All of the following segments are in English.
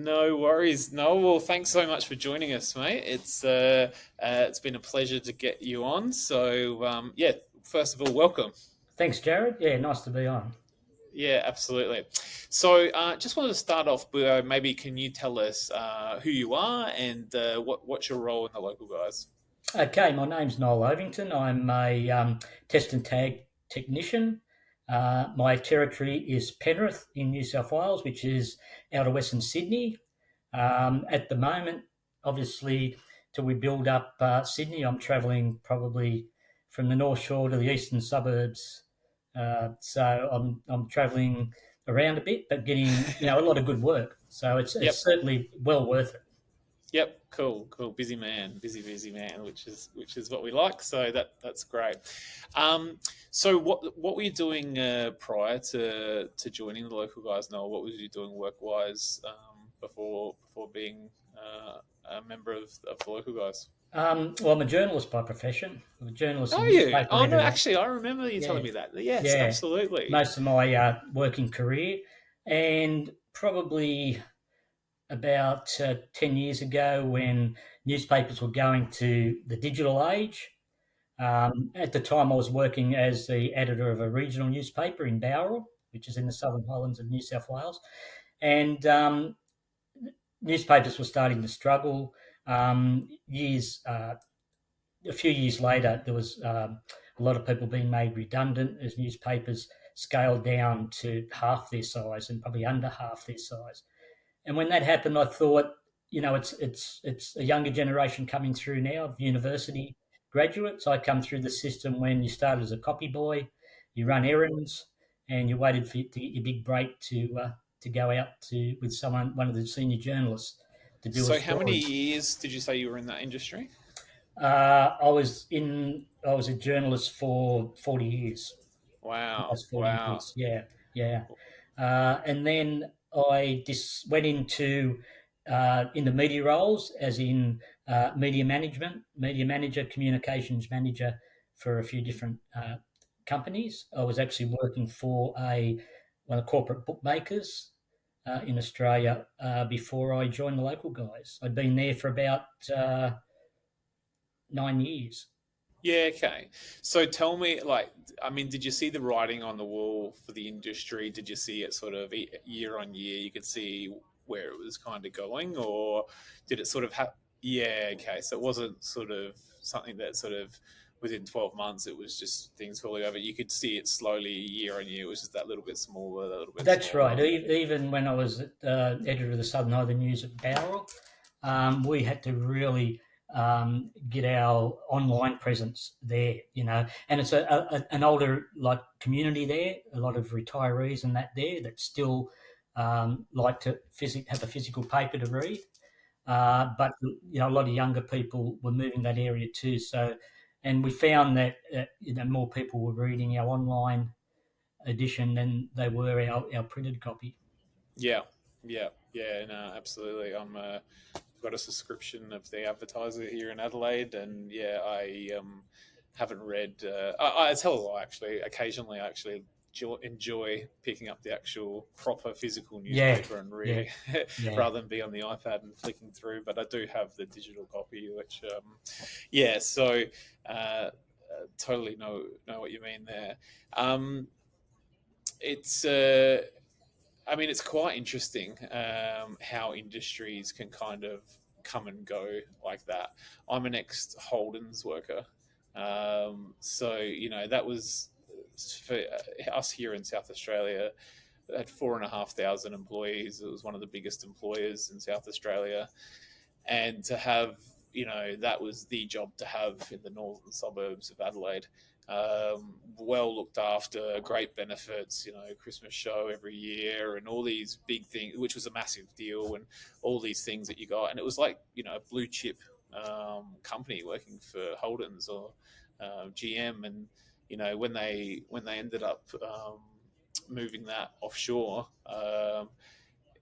No worries. No, well, thanks so much for joining us, mate. It's been a pleasure to get you on. So yeah, first of all, welcome. Thanks, Jared. Yeah, nice to be on. Yeah, absolutely. So just wanted to start off with maybe can you tell us who you are and what's your role in the local guys? Okay, my name's Noel Ovington. I'm a test and tag technician. My territory is Penrith in New South Wales, which is out of Western Sydney. At the moment, obviously, till we build up Sydney, I'm travelling probably from the North Shore to the eastern suburbs. So I'm travelling around a bit, but getting a lot of good work. So it's Yep. certainly well worth it. Yep, cool, cool. Busy man, busy man, which is what we like. So that's great. Um, so what were you doing prior to joining the local guys? Noel, what was you doing work wise before being a member of the local guys? Well, I'm a journalist by profession. I'm a journalist and Are you? newspaper Oh no, editor. actually, I remember you Yeah, telling me that. Yes, yeah. absolutely. Most of my working career, and probably about 10 years ago when newspapers were going to the digital age. At the time, I was working as the editor of a regional newspaper in Bowral, which is in the Southern Highlands of New South Wales. And newspapers were starting to struggle. Years A few years later, there was a lot of people being made redundant as newspapers scaled down to half their size and probably under half their size. And when that happened, I thought, it's a younger generation coming through now of university graduates. I come through the system when you started as a copy boy, you run errands, and you waited to get your big break to go out to with one of the senior journalists to do a So how many story. years did you say you were in that industry? I was a journalist for 40 years. Wow, That's 40 wow. years. Yeah, yeah. And then I just went in the media roles, as in media management, media manager, communications manager for a few different companies. I was actually working for one of the corporate bookmakers in Australia before I joined the local guys. I'd been there for about 9 years. Yeah, okay. So tell me, like, I mean, did you see the writing on the wall for the industry? Did you see it sort of year on year? You could see where it was kind of going, or did it sort of have? Yeah, okay. So it wasn't sort of something that sort of within 12 months it was just things falling over. You could see it slowly year on year. It was just that little bit smaller, that little bit That's right. smaller. Even when I was editor of the Southern Island News at Bowral, we had to really get our online presence there, and it's an older like community there, a lot of retirees and that there that still like to have a physical paper to read. But a lot of younger people were moving that area too. So, and we found that more people were reading our online edition than they were our printed copy. Yeah, yeah. No, absolutely. I've got a subscription of the Advertiser here in Adelaide, and yeah, I haven't read. I tell a lie actually. Occasionally, I actually enjoy picking up the actual proper physical Yeah, newspaper and yeah, reading yeah. rather than be on the iPad and flicking through. But I do have the digital copy, which yeah. So totally know what you mean there. Um, it's I mean, it's quite interesting how industries can kind of come and go like that. I'm an ex Holden's worker. So, that was for us here in South Australia. It had 4,500 employees. It was one of the biggest employers in South Australia. And to have, that was the job to have in the northern suburbs of Adelaide. Well looked after, great benefits, Christmas show every year, and all these big things, which was a massive deal, and all these things that you got, and it was like a blue chip company working for Holden's or GM, and when they ended up moving that offshore.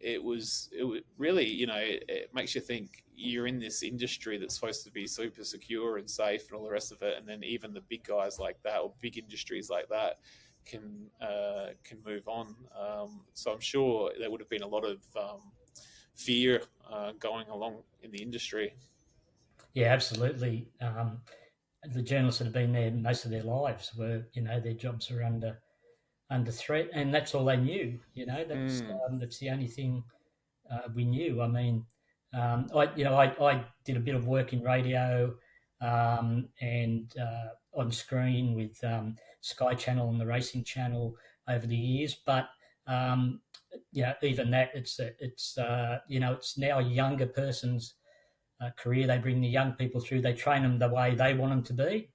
It was really, it makes you think you're in this industry that's supposed to be super secure and safe and all the rest of it, and then even the big guys like that or big industries like that can move on. So I'm sure there would have been a lot of fear going along in the industry. Yeah, absolutely. The journalists that have been there most of their lives were, their jobs were under threat, and that's all they knew. Mm, That's the only thing we knew. I mean, I did a bit of work in radio and on screen with Sky Channel and the Racing Channel over the years, but um, even that, it's now a younger person's career. They bring the young people through. They train them the way they want them to be,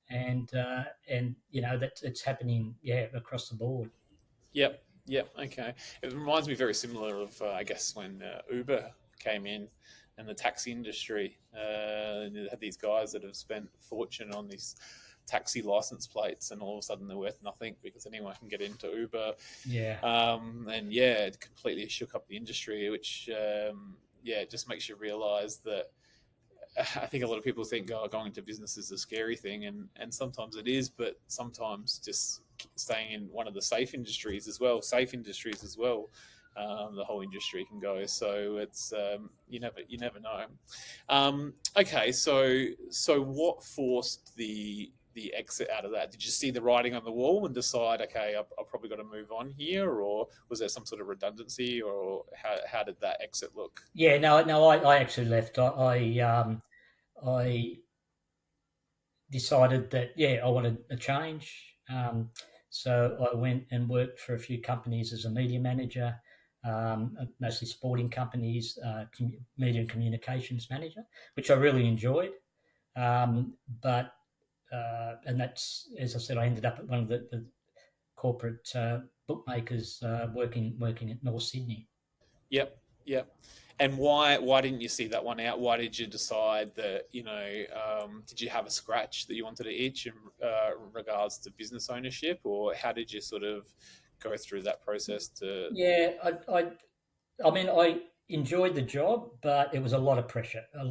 and that it's happening, across the board. yep, yep. Okay, it reminds me very similar of I guess when Uber came in and the taxi industry. You had these guys that have spent a fortune on these taxi license plates, and all of a sudden they're worth nothing because anyone can get into Uber. Yeah, And yeah, it completely shook up the industry, which yeah, it just makes you realise that I think a lot of people think, oh, going into business is a scary thing, and sometimes it is, but sometimes just staying in one of the safe industries as well, the whole industry can go. So it's you never know. Okay, so what forced the exit out of that? Did you see the writing on the wall and decide, okay, I've probably got to move on here, or was there some sort of redundancy, or how did that exit look? yeah. No, no. I actually left. I decided that I wanted a change. So I went and worked for a few companies as a media manager, mostly sporting companies, media and communications manager, which I really enjoyed. But and that's, as I said, I ended up at one of the corporate bookmakers, working at North Sydney. Yep, yep. And why didn't you see that one out? Why did you decide that did you have a scratch that you wanted to itch in regards to business ownership, or how did you sort of go through that process to? Yeah, I mean, I enjoyed the job, but it was a lot of pressure. It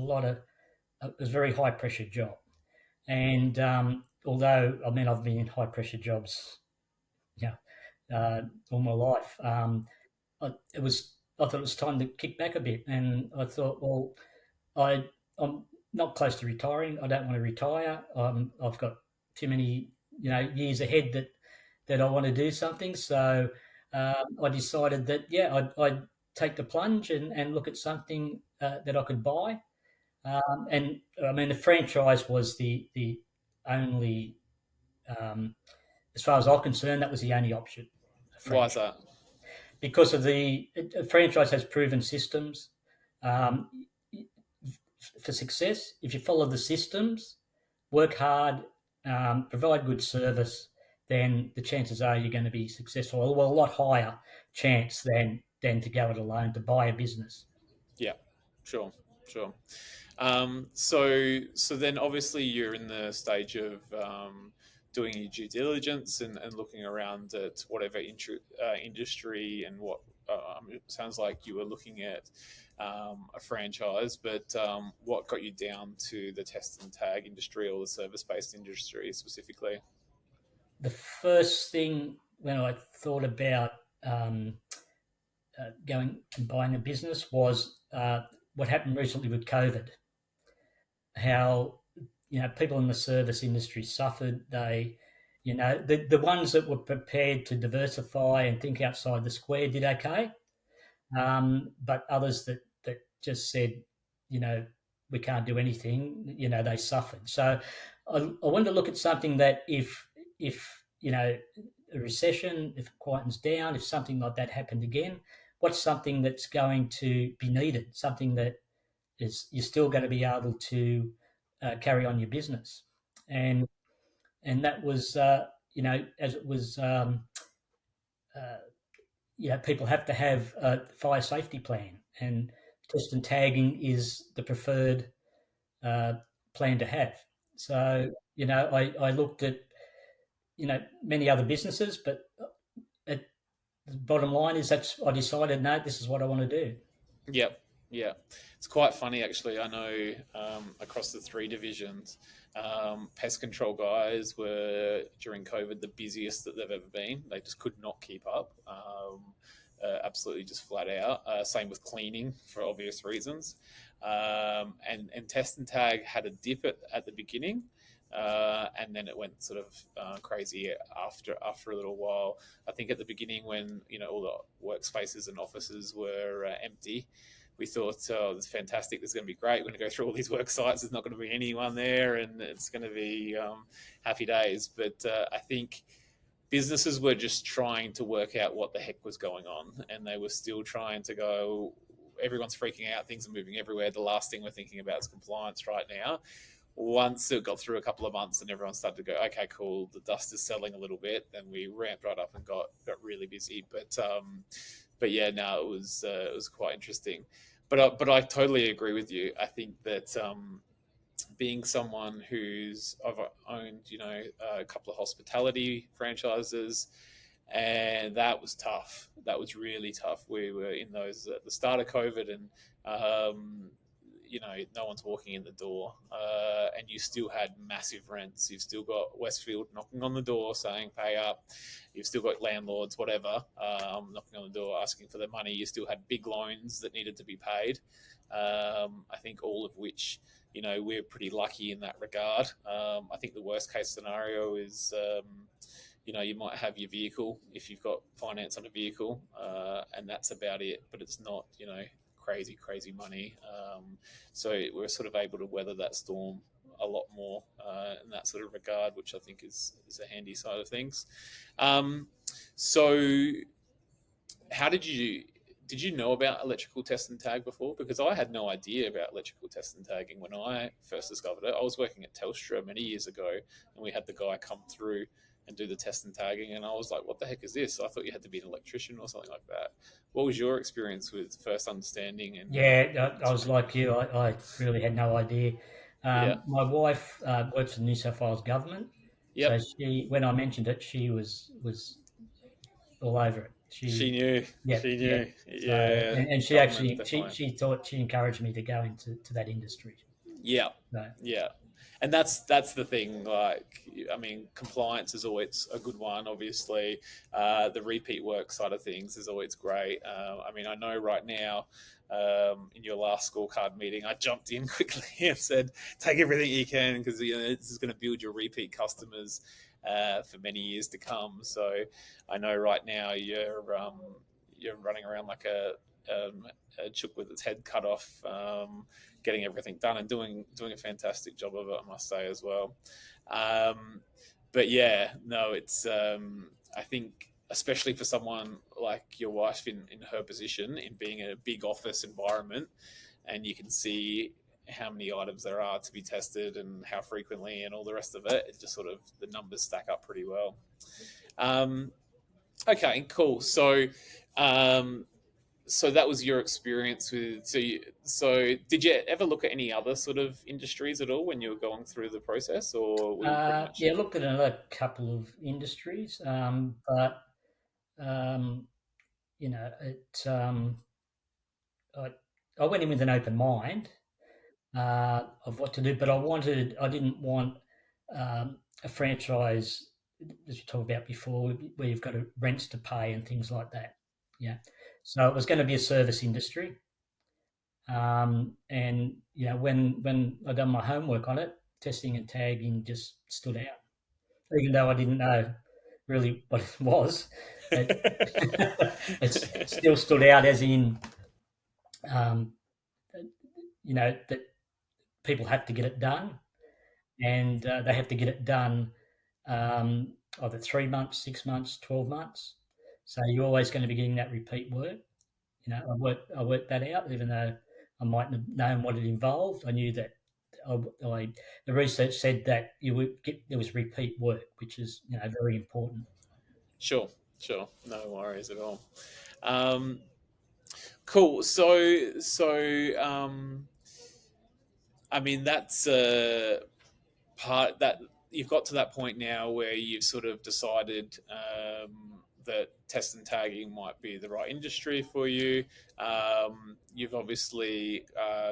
was a very high pressure job. And although, I mean, I've been in high pressure jobs, yeah, all my life. I thought it was time to kick back a bit, and I thought, well, I'm not close to retiring. I don't want to retire. I've got too many, years ahead that I want to do something. So I decided that I'd take the plunge and look at something that I could buy. And I mean, the franchise was the only, as far as I'm concerned, that was the only option. A Why is franchise, that? because of a franchise has proven systems. Um, for success, if you follow the systems, work hard, provide good service, then the chances are you're going to be successful. Well, a lot higher chance than to go it alone to buy a business. Yeah, sure, sure. So then obviously you're in the stage of doing your due diligence and looking around at whatever industry and what it sounds like you were looking at a franchise, but what got you down to the test and tag industry or the service-based industry specifically? The first thing when I thought about going and buying a business was what happened recently with COVID. How people in the service industry suffered. They, the ones that were prepared to diversify and think outside the square did okay, but others that just said, you know, we can't do anything, they suffered. So I wanted to look at something that if a recession, if it quietens down, if something like that happened again, what's something that's going to be needed, something that is you're still going to be able to carry on your business, and that was as it was. Uh, People have to have a fire safety plan, and test and tagging is the preferred uh, plan to have. So, I looked at, many other businesses, but at the bottom line is I decided, no, this is what I want to do. Yep, yeah. It's quite funny actually. I know across the three divisions, pest control guys were during COVID the busiest that they've ever been. They just could not keep up. absolutely just flat out. Same with cleaning for obvious reasons. And test and tag had a dip at the beginning, and then it went sort of crazy after a little while. I think at the beginning, when all the workspaces and offices were empty, we thought, oh, this is fantastic. This is going to be great. We're going to go through all these work sites. There's not going to be anyone there, and it's going to be happy days. But I think businesses were just trying to work out what the heck was going on, and they were still trying to go. Everyone's freaking out. Things are moving everywhere. The last thing we're thinking about is compliance right now. Once it got through a couple of months and everyone started to go, okay, cool, the dust is settling a little bit, then we ramped right up and got really busy. But yeah, no, it was quite interesting. But I totally agree with you. I think that being someone who's I've owned a couple of hospitality franchises, and that was tough. That was really tough. We were in those at the start of COVID, and no one's walking in the door, and you still had massive rents. You've still got Westfield knocking on the door saying pay up. You've still got landlords, whatever, knocking on the door asking for their money. You still had big loans that needed to be paid. I think all of which, we're pretty lucky in that regard. I think the worst case scenario is, you might have your vehicle if you've got finance on a vehicle, and that's about it. But it's not, crazy money. So we're sort of able to weather that storm a lot more in that sort of regard, which I think is a handy side of things. So, how did you know about electrical test and tag before? Because I had no idea about electrical test and tagging when I first discovered it. I was working at Telstra many years ago, and we had the guy come through and do the test and tagging, and I was like, what the heck is this? I thought you had to be an electrician or something like that. What was your experience with first understanding and Yeah, I was sort of, like you. I really had no idea. yeah, My wife works for the New South Wales government, so yep, when I mentioned it, she was all over it. she knew, Yeah, she yeah. knew, So, yeah, and she government actually definitely. she encouraged me to go into that industry. Yeah, So, yeah, and that's the thing. Like, I mean, compliance is always a good one. Obviously, the repeat work side of things is always great. I mean, I know right now. In your last scorecard meeting, I jumped in quickly and said, "Take everything you can because this is going to build your repeat customers for many years to come." So, I know right now you're running around like a chook with its head cut off, getting everything done and doing a fantastic job of it, I must say as well. Um, but yeah, no, it's I think especially for someone like your wife in her position in being in a big office environment, and you can see how many items there are to be tested and how frequently and all the rest of it. It just sort of the numbers stack up pretty well. Um, okay, cool. Um, so that was your experience with so did you ever look at any other sort of industries at all when you were going through the process, or were you pretty much yeah, I looked at another couple of industries, but um, it I, I went in with an open mind of what to do, but I didn't want a franchise, as we talked about before, where you've got rents to pay and things like that. Yeah, so it was going to be a service industry, and when I done my homework on it, testing and tagging just stood out, even though I didn't know really what it was. It it still stood out, as in um, that people have to get it done, and they have to get it done either 3 months, 6 months, 12 months. So you're always going to be getting that repeat work. I worked that out, even though I mightn't have known what it involved. I knew that the research said that you would get there was repeat work, which is very important. Sure, sure, no worries at all. um, cool. So I mean, that's part that you've got to that point now where you've sort of decided that test and tagging might be the right industry for you. You've obviously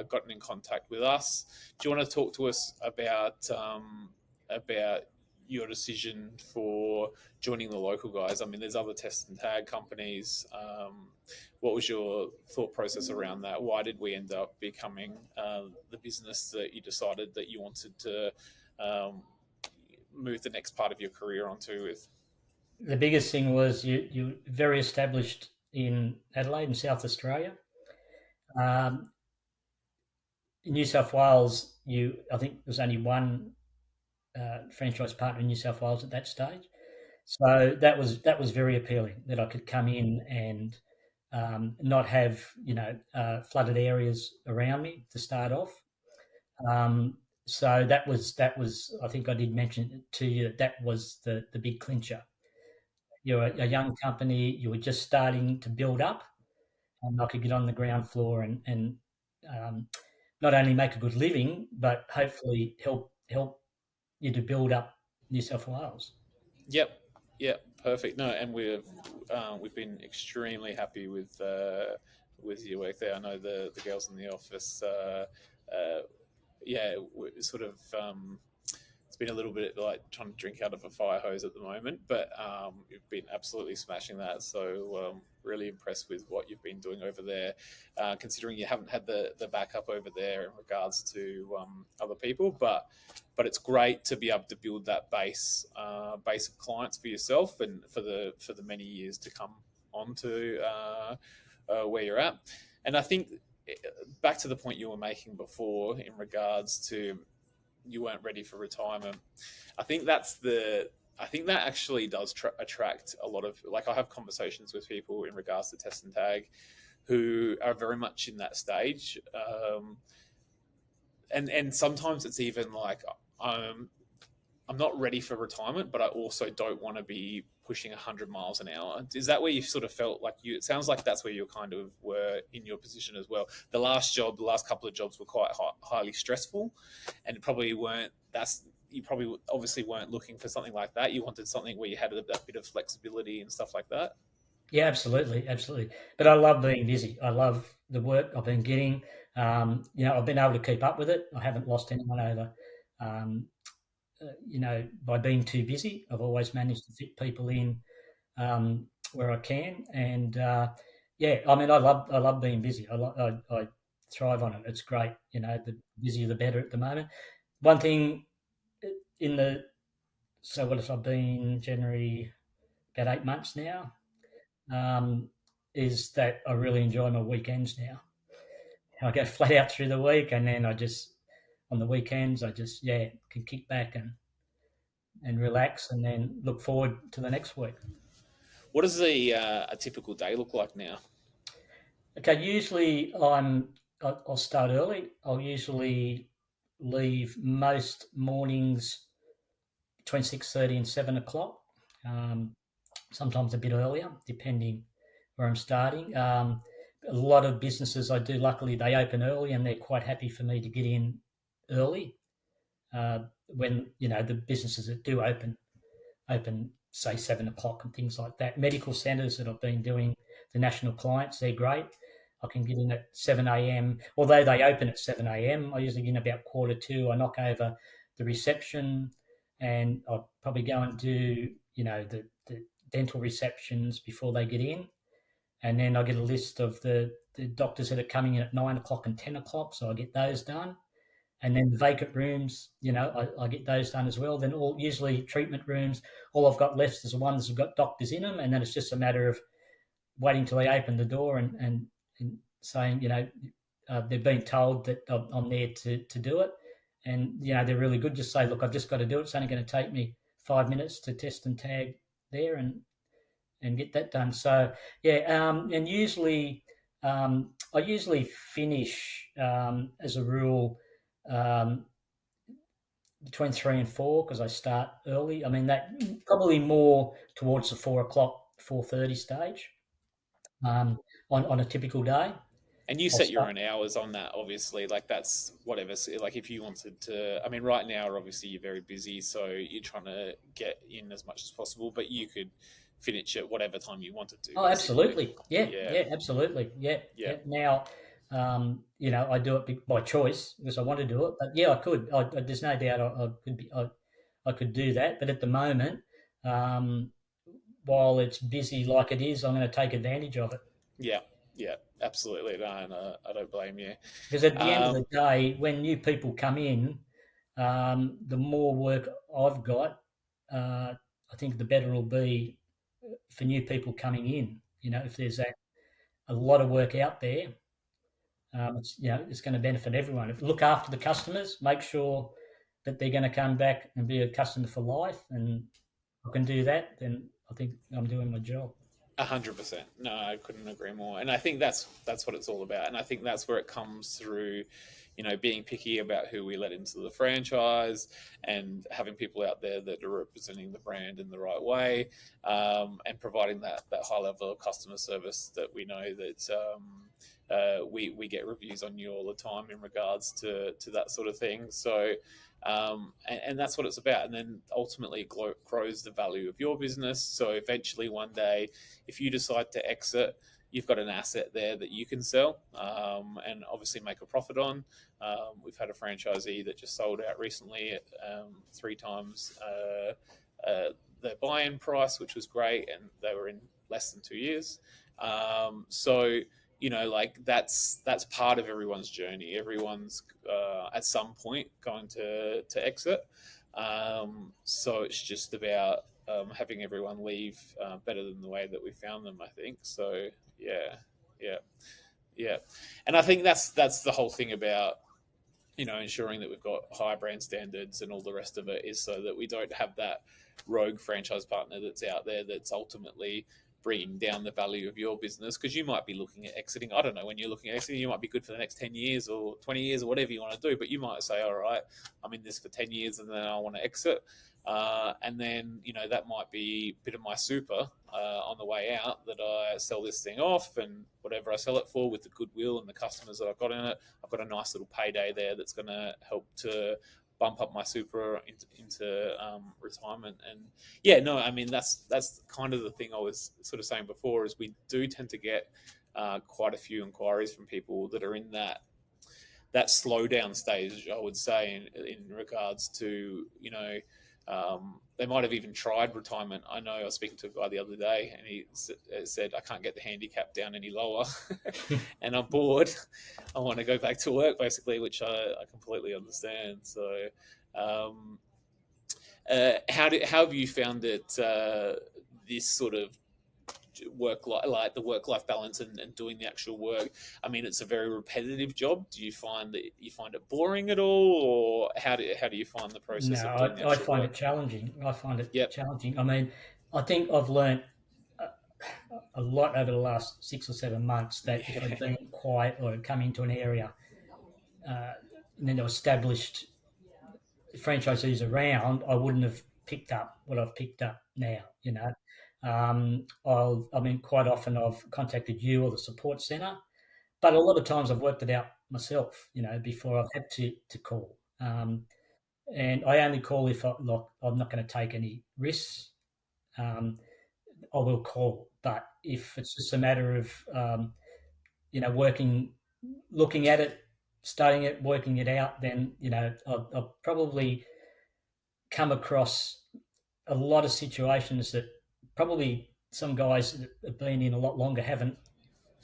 gotten in contact with us. Do you want to talk to us about your decision for joining the local guys? I mean, there's other test and tag companies. What was your thought process around that? Why did we end up becoming the business that you decided that you wanted to um, move the next part of your career onto with? The biggest thing was you very established in Adelaide in South Australia. Um, in New South Wales, I think there's only one franchise partner in New South Wales at that stage. So that was very appealing that I could come in and not have flooded areas around me to start off. Um, so that was I think I did mention it to you that was the big clincher. You're a young company, you were just starting to build up, and I could get on the ground floor and um, not only make a good living, but hopefully help you to build up New South Wales. Yep, yep, perfect. No, and we've been extremely happy with your work there. I know the girls in the office. Uh, yeah, sort of. It's been a little bit like trying to drink out of a fire hose at the moment, but you've been absolutely smashing that. So really impressed with what you've been doing over there, considering you haven't had the backup over there in regards to other people. But it's great to be able to build that base of clients for yourself and for the many years to come onto where you're at. And I think back to the point you were making before in regards to you weren't ready for retirement. I think that's the. I think that actually does attract a lot of like I have conversations with people in regards to test and tag, who are very much in that stage, and sometimes it's even like I'm not ready for retirement, but I also don't want to be pushing 100 miles an hour. Is that where you sort of felt like you? It sounds like that's where you kind of were in your position as well. The last couple of jobs were quite highly stressful, and probably weren't. That's you probably obviously weren't looking for something like that. You wanted something where you had a bit of flexibility and stuff like that. Yeah, absolutely, absolutely. But I love being busy. I love the work I've been getting. I've been able to keep up with it. I haven't lost anyone over, um, by being too busy. I've always managed to fit people in where I can, and yeah, I mean, I love being busy. I thrive on it. It's great. The busier the better at the moment. One thing in the so what has I been January about 8 months now, um, is that I really enjoy my weekends now. I go flat out through the week, and then I just on the weekends I just can kick back and relax, and then look forward to the next week. What does a typical day look like now? Okay, usually I'll start early. I'll usually leave most mornings between 6:30 and 7 o'clock. Um, Sometimes a bit earlier, depending where I'm starting. A lot of businesses I do, luckily, they open early, and they're quite happy for me to get in early when the businesses that do open, say 7 o'clock and things like that. Medical centres that I've been doing, the national clients, they're great. I can get in at 7 a.m. Although they open at 7 a.m., I usually get in about quarter two. I knock over the reception, and I'll probably go and do the dental receptions before they get in, and then I get a list of the doctors that are coming in at 9 o'clock and 10 o'clock, so I get those done. And then the vacant rooms, I get those done as well. Then all usually treatment rooms, all I've got left is the ones that have got doctors in them, and then it's just a matter of waiting till they open the door and saying, they've been told that I'm there to do it, and they're really good. Just say, look, I've just got to do it. It's only going to take me 5 minutes to test and tag there and get that done. So yeah, and usually I usually finish as a rule um, between 3 and 4 because I start early. I mean that probably more towards the 4 o'clock, 4:30 stage um, on a typical day. And you I'll set your start. own hours on that, obviously. Like that's whatever. So, like if you wanted to, I mean, right now, obviously you're very busy, so you're trying to get in as much as possible. But you could finish at whatever time you wanted to, Oh, basically. absolutely. Yeah, Yeah, yeah, absolutely. Yeah, yeah. yeah. Now, I do it by choice because I want to do it. But yeah, I could. There's no doubt I could be. I could do that. But at the moment, um, while it's busy like it is, I'm going to take advantage of it. Yeah, yeah, absolutely. No, I don't blame you. Because at the end of the Um, day, when new people come in, the more work I've got, I think the better it'll be for new people coming in. If there's a lot of work out there, it's going to benefit everyone. If look after the customers, make sure that they're going to come back and be a customer for life, and I can do that, then I think I'm doing my job. 100%. No, I couldn't agree more. And I think that's what it's all about. And I think that's where it comes through, being picky about who we let into the franchise and having people out there that are representing the brand in the right way, and providing that high level of customer service that we know that we get reviews on you all the time in regards to that sort of thing. So, and that's what it's about. And then ultimately it grows the value of your business. So eventually one day, if you decide to exit, you've got an asset there that you can sell, and obviously make a profit on. We've had a franchisee that just sold out recently at 3 times their buy-in price, which was great, and they were in less than 2 years. So like that's part of everyone's journey. Everyone's at some point going to exit. So it's just about having everyone leave better than the way that we found them, I think. So yeah, yeah, yeah. And I think that's the whole thing about ensuring that we've got high brand standards and all the rest of it, is so that we don't have that rogue franchise partner that's out there that's ultimately bringing down the value of your business, because you might be looking at exiting. I don't know, when you're looking at exiting, you might be good for the next 10 years or 20 years or whatever you want to do, but you might say, all right, I'm in this for 10 years and then I want to exit. And then, that might be a bit of my super on the way out, that I sell this thing off, and whatever I sell it for, with the goodwill and the customers that I've got in it, I've got a nice little payday there that's going to help to bump up my super into retirement. And yeah, no, I mean, that's kind of the thing I was sort of saying before, is we do tend to get quite a few inquiries from people that are in that slow down stage, I would say, in regards to, they might have even tried retirement. I know I was speaking to a guy the other day, and he said, I can't get the handicap down any lower and I'm bored. I want to go back to work, basically, which I completely understand. So, how have you found it, this sort of like the work life balance and doing the actual work? I mean, it's a very repetitive job. Do you find that you find it boring at all, or how do you find the No, process of doing the I actual find work? it challenging. I find it Yep. challenging. I mean, I think I've learned a lot over the last 6 or 7 months, that if I'd Yeah. been quiet or had come into an area, uh, and then there were established franchisees around, I wouldn't have picked up what I've picked up now. I mean, quite often I've contacted you or the support centre, but a lot of times I've worked it out myself. Before I've had to call. And I only call if I'm not going to take any risks. Um, I will call, but if it's just a matter of working, looking at it, studying it, working it out, then I'll probably come across a lot of situations that probably some guys that have been in a lot longer haven't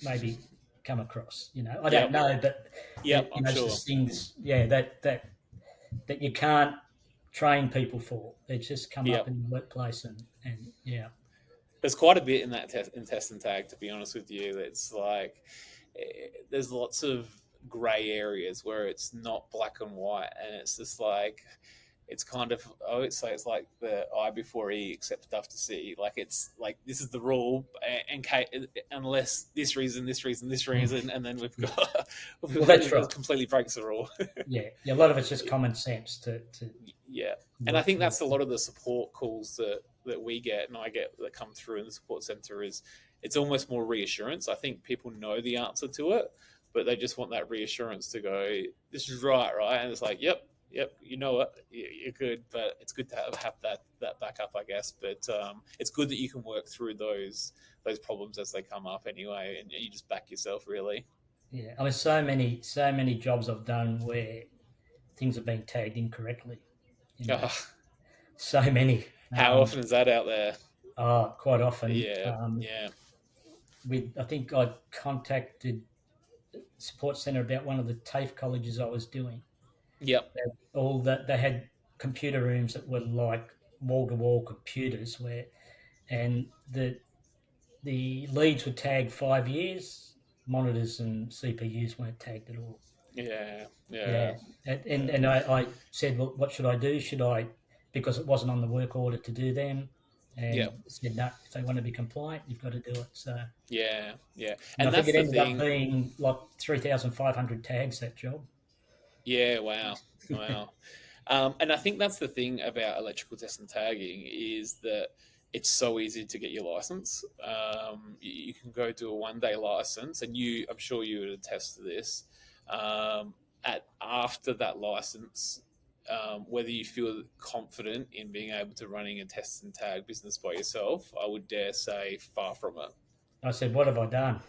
maybe come across. I don't Yep. know, but Yep. I'm it's sure. just things, yeah, that you can't train people for. They just come up Yep. in the workplace, and yeah, There's quite a bit in that in test and tag, to be honest with you. It's like, there's lots of grey areas where it's not black and white, and it's just like, it's kind of, I would say it's like the I before E, except stuff to see. Like, it's like, this is the rule, and unless this mm, reason, and then we've yeah. got Well, that's right. it completely breaks the rule. Yeah, yeah. A lot of it's just common sense to Yeah, and I work think through. that's a lot of the support calls that we get and I get that come through in the support center, is it's almost more reassurance. I think people know the answer to it, but they just want that reassurance to go, this is right, and it's like, yep, you know it, you're good. But it's good to have that backup, I guess. But it's good that you can work through those problems as they come up anyway, and you just back yourself, really. Yeah, I mean, so many jobs I've done where things have been tagged incorrectly. You know, Oh, So many. How often is that out there? Quite often. Yeah, yeah, I think I contacted support centre about one of the TAFE colleges I was doing. yep, All that they had computer rooms that were like wall to wall computers where, and the leads were tagged 5 years. Monitors and CPUs weren't tagged at all. yeah, yeah, Yeah, and and, yeah, and I said, well, what should I do? Should I, because it wasn't on the work order to do them, yeah, and said no. If they want to be compliant, you've got to do it. So, yeah, yeah. and I And think that's it the ended up thing. being like 3,500 tags that job. Yeah, wow, wow. And I think that's the thing about electrical test and tagging is that it's so easy to get your license. You can go do a 1 day license, and I'm sure you would attest to this. At after that license, whether you feel confident in being able to running a test and tag business by yourself, I would dare say far from I said, what have I done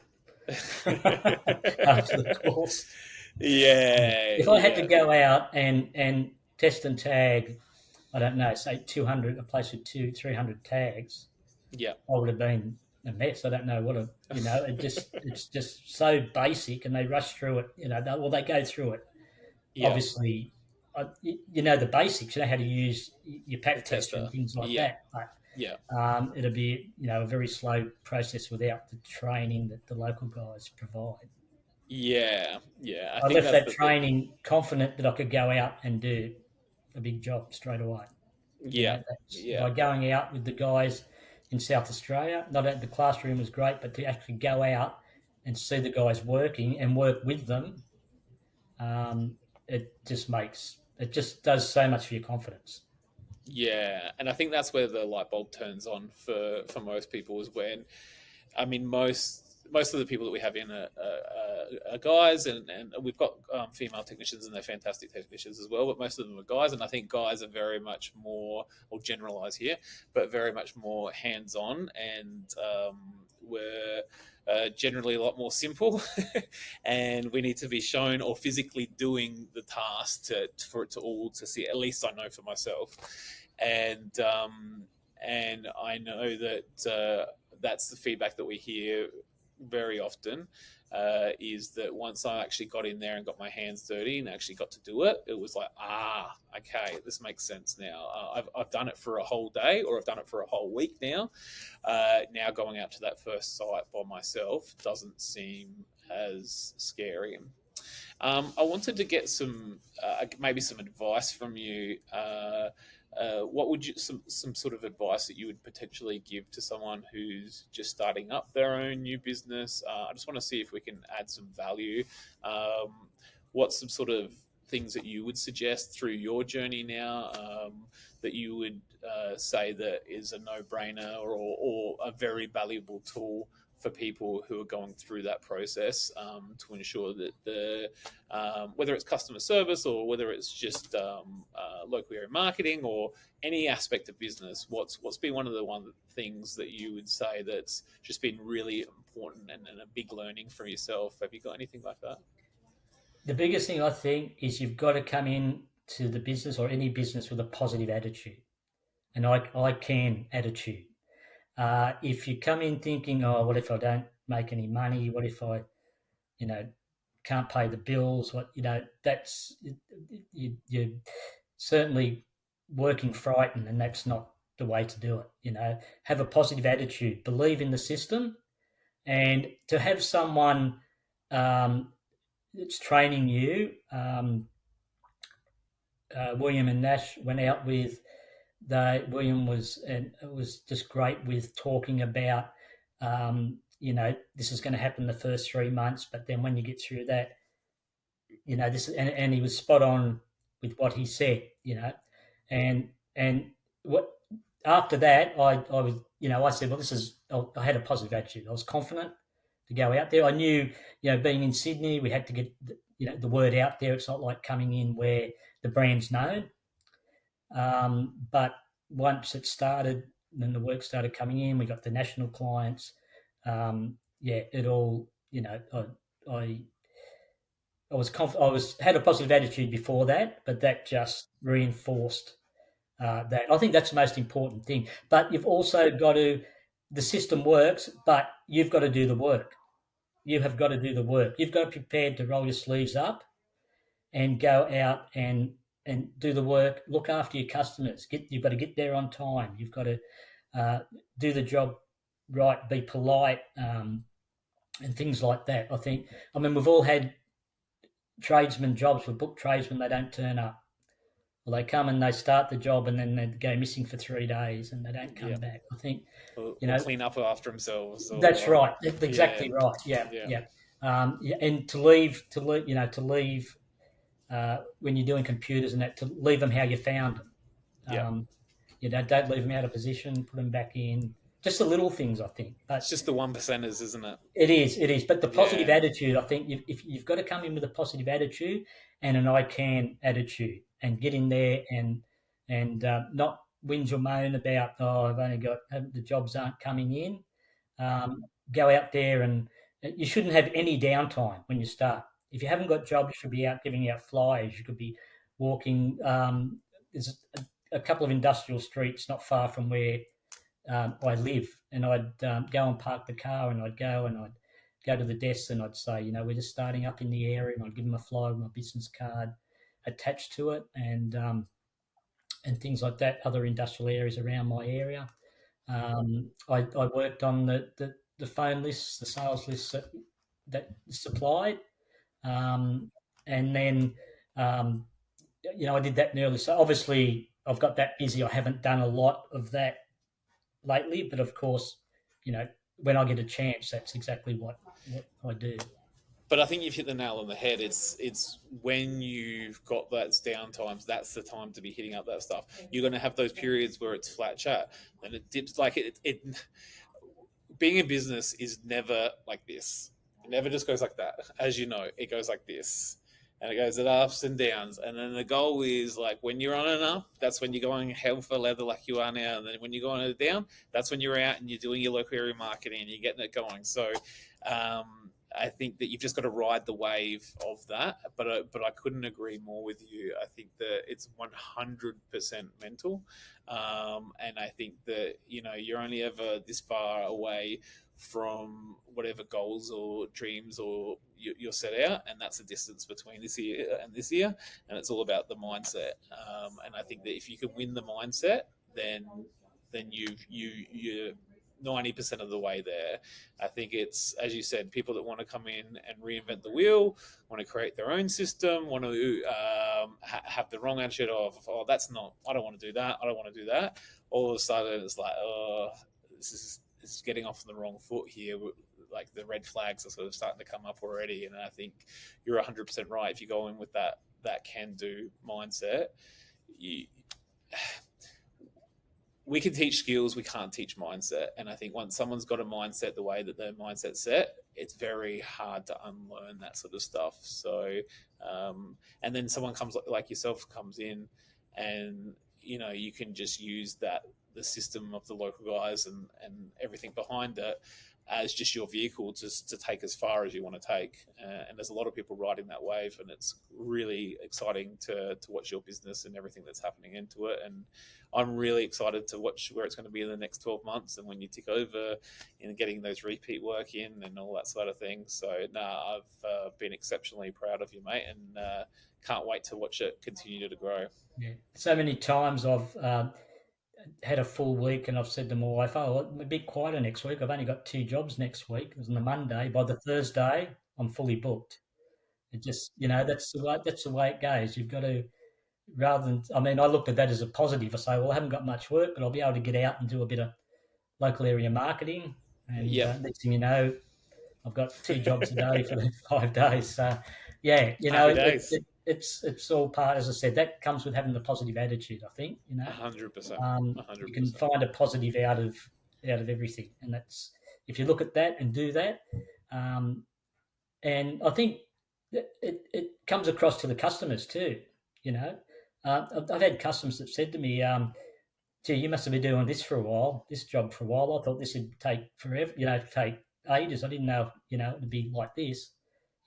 after the it. course? Yeah, If I had to yeah, go out and test and tag, I don't know, say 200, a place with 300 tags, yeah. I would have been a mess. I don't know what a, it's just so basic, and they rush through it. They go through it. Yeah, Obviously, the basics. You know how to use your the pack tester tester. and things like Yeah, that. But yeah, it'll be a very slow process without the training that the local guys provide. yeah, yeah. I I think left that's that the thing. training confident that I could go out and do a big job straight away. Yeah, That's yeah, by going out with the guys in South Australia. Not that the classroom was great, but to actually go out and see the guys working and work with them, it just does so much for your confidence. yeah. And I think that's where the light bulb turns on for most people is when, I mean, most of the people that we have in are guys, and we've got female technicians, and they're fantastic technicians as well. But most of them are guys, and I think guys are very much more, or generalize here, but very much more hands on, and we're generally a lot more simple, and we need to be shown or physically doing the task for it to all to see. At least I know for myself, and and I know that that's the feedback that we hear very often. Is that once I actually got in there and got my hands dirty and actually got to do it, it was like, okay, this makes sense now. I've done it for a whole day, or I've done it for a whole week now. Now going out to that first site by myself doesn't seem as scary. I wanted to get some maybe some advice from you. What would you some sort of advice that you would potentially give to someone who's just starting up their own new business? I just want to see if we can add some value. What's some sort of things that you would suggest through your journey now that you would say that is a no-brainer or a very valuable tool for people who are going through that process to ensure that whether it's customer service or whether it's just local area marketing or any aspect of business, what's been one of the things that you would say that's just been really important and a big learning for yourself? Have you got anything like that? The biggest thing I think is you've got to come in to the business or any business with a positive attitude, and I can attitude. If you come in thinking, oh, what if I don't make any money? What if I, you know, can't pay the bills? That's you're certainly working frightened, and that's not the way to do it. Have a positive attitude, believe in the system, and to have someone that's training you. William and Nash went out with. William was just great with talking about, this is going to happen the first 3 months, but then when you get through that, this, and he was spot on with what he said, and what after that, I was, I said, well, I had a positive attitude. I was confident to go out there. I knew, being in Sydney, we had to get the word out there. It's not like coming in where the brand's known. But once it started, then the work started coming in. We got the national clients. It all, I I was had a positive attitude before that, but that just reinforced that. I think that's the most important thing. But you've also got to, the system works, but you've got to do the work. You have got to do the work. You've got to be prepared to roll your sleeves up and go out and do the work. Look after your customers. You've got to get there on time. You've got to uh, do the job right. Be polite and things like that. I think. I mean, we've all had tradesman jobs. We book tradesmen. They don't turn up. Well, they come and they start the job and then they go missing for 3 days and they don't come Yeah. back. I think, you Or know, clean up after themselves, that's or right. yeah, Exactly right. Yeah, yeah, yeah. Yeah, and to leave when you're doing computers and that, to leave them how you found them. yeah. Don't leave them out of position. Put them back in. Just the little things, I think. But It's just the 1%ers, isn't it? it is. But the positive Yeah, attitude, I think, if you've got to come in with a positive attitude and an "I can" attitude, and get in there and not whinge or moan about, oh, I've only got the jobs aren't coming in. Go out there, and you shouldn't have any downtime when you start. If you haven't got jobs, you should be out giving out flyers. You could be walking. There's a couple of industrial streets not far from where I live, and I'd go and park the car, and I'd go to the desk, and I'd say, we're just starting up in the area, and I'd give them a flyer with my business card attached to it, and things like that. Other industrial areas around my area. I worked on the phone lists, the sales lists that supplied, um, and then um, I did that nearly. So obviously, I've got that busy. I haven't done a lot of that lately, but of course, you know, when I get a chance, that's exactly what I do. but I think you've hit the nail on the head. It's when you've got those downtimes, that's the time to be hitting up that stuff. You're going to have those periods where it's flat chat, and it dips like it. Being in business is never like this. It never just goes like that. As you know, it goes like this. And it goes at ups and downs. And then the goal is like when you're on and up, that's when you're going hell for leather like you are now. And then when you're going it down, that's when you're out and you're doing your local area marketing and you're getting it going. So I think that you've just got to ride the wave of that. But I couldn't agree more with you. I think that it's 100% mental. And I think that, you're only ever this far away from whatever goals or dreams or you're set out, and that's the distance between this year and this year, and it's all about the mindset. And I think that if you can win the mindset, then you're 90% of the way there. I think it's, as you said, people that want to come in and reinvent the wheel, want to create their own system, want to have the wrong attitude of, oh, that's not, I don't want to do that, I don't want to do that. All of a sudden, it's like, oh, this is getting off on the wrong foot here. Like the red flags are sort of starting to come up already, and I think you're 100% right. If you go in with that can do mindset, you we can teach skills, we can't teach mindset. And I think once someone's got a mindset the way that their mindset's set, it's very hard to unlearn that sort of stuff. So, and then someone comes like yourself comes in, and you can just use the system of the local guys and everything behind it as just your vehicle to take as far as you want to take. And there's a lot of people riding that wave, and it's really exciting to watch your business and everything that's happening into it. And I'm really excited to watch where it's going to be in the next 12 months and when you tick over and getting those repeat work in and all that sort of thing. So, I've been exceptionally proud of you, mate, and can't wait to watch it continue to grow. Yeah. So many times I've had a full week and I've said to my wife, "Oh, I'm a bit quieter next week. I've only got 2 jobs next week." It was on the Monday. By the Thursday, I'm fully booked. It just, that's the way it goes. You've got to, rather than, I mean, I looked at that as a positive. I say, well, I haven't got much work, but I'll be able to get out and do a bit of local area marketing. And Yep. next thing you know, I've got 2 jobs a day for the 5 days. So, yeah, Happy days. it's all part, as I said, that comes with having the positive attitude. I think 100%. you can 100%. find a positive out of everything, and that's, if you look at that and do that, um, and I think that it comes across to the customers too. I've had customers that said to me, "Gee, you must have been doing this job for a while. I thought this would take forever, take ages. I didn't know, it'd be like this."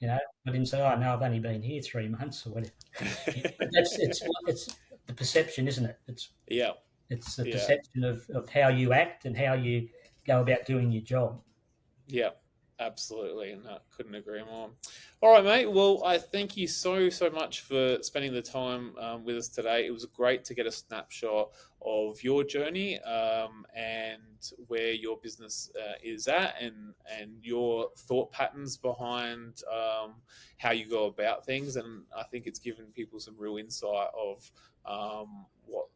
I didn't say, "Oh no, I've only been here 3 months or whatever." But it's the perception, isn't it? Yeah, It's the yeah, perception of how you act and how you go about doing your job. yeah, absolutely. No, couldn't agree more. All right, mate. Well, I thank you so much for spending the time with us today. It was great to get a snapshot of your journey and where your business is at, and your thought patterns behind how you go about things. And I think it's given people some real insight of what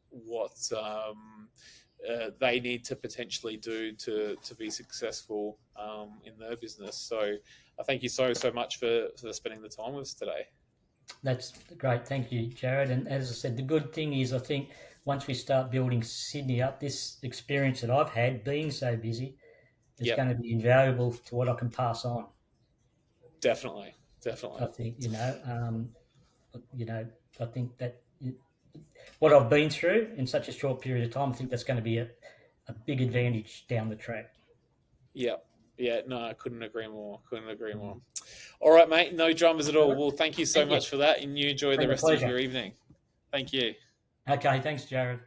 they need to potentially do to be successful in their business. So I thank you so much for spending the time with us today. That's great. Thank you, Jared. And as I said, the good thing is, I think once we start building Sydney up, this experience that I've had being so busy is Yep, going to be invaluable to what I can pass on. definitely, definitely. I think, you know, I think that what I've been through in such a short period of time, I think that's going to be a big advantage down the track. Yep. Yeah, no, I couldn't agree more. Couldn't agree more. Mm. All right, mate. No dramas at All all. right. Well, thank you so Thank you. much for that, and you enjoy the Been a rest of pleasure. your evening. Thank you. Okay. Thanks, Jared.